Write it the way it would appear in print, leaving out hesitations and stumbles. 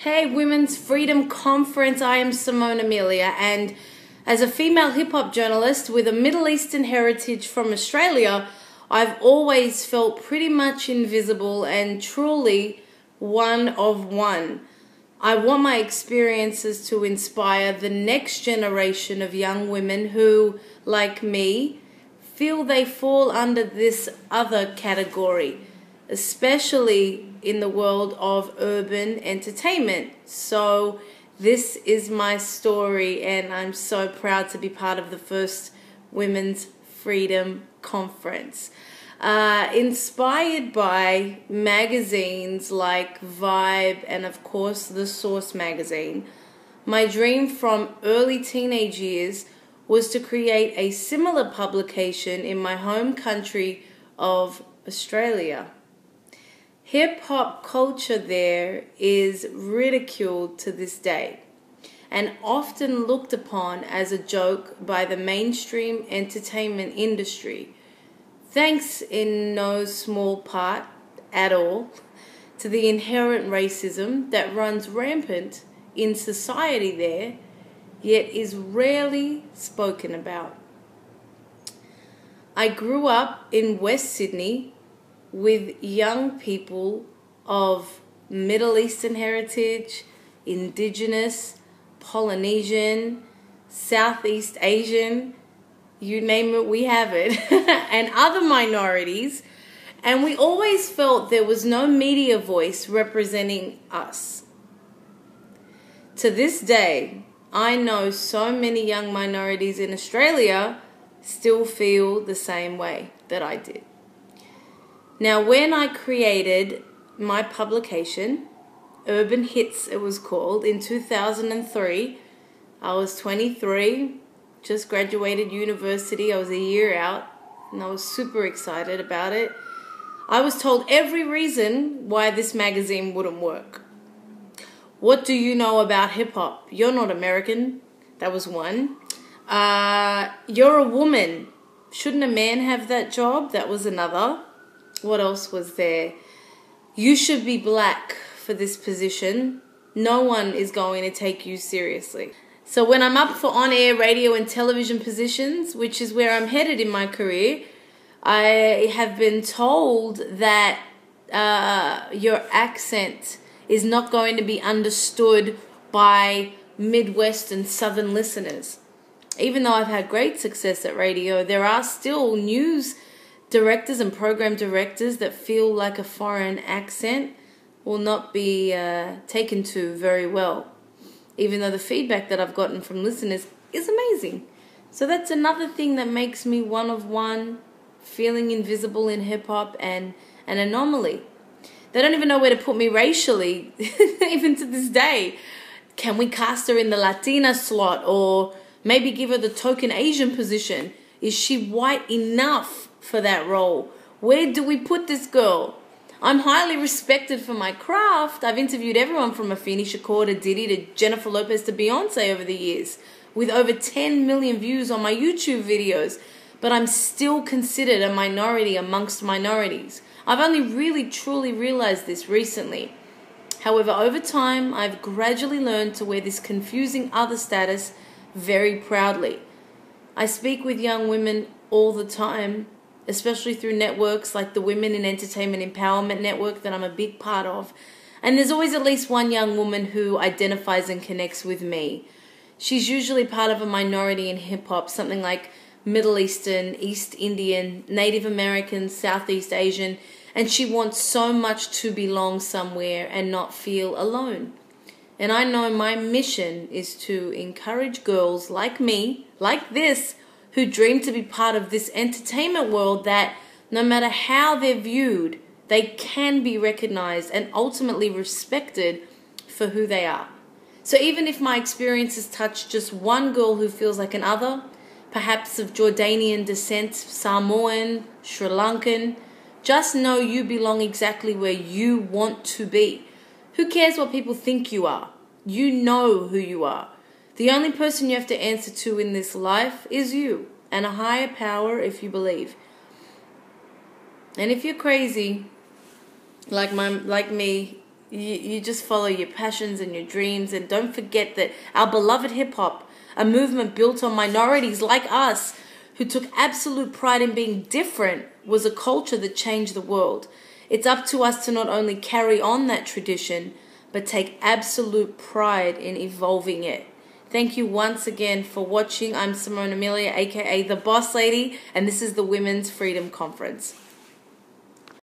Hey, Women's Freedom Conference. I am Simone Amelia, and as a female hip-hop journalist with a Middle Eastern heritage from Australia, I've always felt pretty much invisible and truly one of one. I want my experiences to inspire the next generation of young women who, like me, feel they fall under this other category, especially in the world of urban entertainment. So this is my story, and I'm so proud to be part of the first Women's Freedom Conference. Inspired by magazines like Vibe and of course The Source magazine, my dream from early teenage years was to create a similar publication in my home country of Australia. Hip-hop culture there is ridiculed to this day and often looked upon as a joke by the mainstream entertainment industry, thanks in no small part at all to the inherent racism that runs rampant in society there, yet is rarely spoken about. I grew up in West Sydney with young people of Middle Eastern heritage, Indigenous, Polynesian, Southeast Asian, you name it, we have it, and other minorities, and we always felt there was no media voice representing us. To this day, I know so many young minorities in Australia still feel the same way that I did. Now, when I created my publication, Urban Hits it was called, in 2003, I was 23, just graduated university. I was a year out, and I was super excited about it. I was told every reason why this magazine wouldn't work. What do you know about hip-hop? You're not American. That was one. You're a woman. Shouldn't a man have that job? That was another. What else was there? You should be black for this position. No one is going to take you seriously. So when I'm up for on-air radio and television positions, which is where I'm headed in my career, I have been told that your accent is not going to be understood by Midwest and Southern listeners. Even though I've had great success at radio, there are still news directors and program directors that feel like a foreign accent will not be taken to very well, even though the feedback that I've gotten from listeners is amazing. So that's another thing that makes me one of one, feeling invisible in hip-hop and an anomaly. They don't even know where to put me racially, even to this day. Can we cast her in the Latina slot, or maybe give her the token Asian position? Is she white enough for that role? Where do we put this girl? I'm highly respected for my craft. I've interviewed everyone from Afeni Shakur to Diddy to Jennifer Lopez to Beyonce over the years, with over 10 million views on my YouTube videos, but I'm still considered a minority amongst minorities. I've only really truly realized this recently. However, over time, I've gradually learned to wear this confusing other status very proudly. I speak with young women all the time, especially through networks like the Women in Entertainment Empowerment Network that I'm a big part of. And there's always at least one young woman who identifies and connects with me. She's usually part of a minority in hip-hop, something like Middle Eastern, East Indian, Native American, Southeast Asian, and she wants so much to belong somewhere and not feel alone. And I know my mission is to encourage girls like me, like this, who dream to be part of this entertainment world, that no matter how they're viewed, they can be recognized and ultimately respected for who they are. So even if my experiences touch just one girl who feels like an other, perhaps of Jordanian descent, Samoan, Sri Lankan, just know you belong exactly where you want to be. Who cares what people think you are? You know who you are. The only person you have to answer to in this life is you, and a higher power if you believe. And if you're crazy, like me, You just follow your passions and your dreams, and don't forget that our beloved hip-hop, a movement built on minorities like us who took absolute pride in being different, was a culture that changed the world. It's up to us to not only carry on that tradition, but take absolute pride in evolving it. Thank you once again for watching. I'm Simone Amelia, aka The Boss Lady, and this is the Women's Freedom Conference.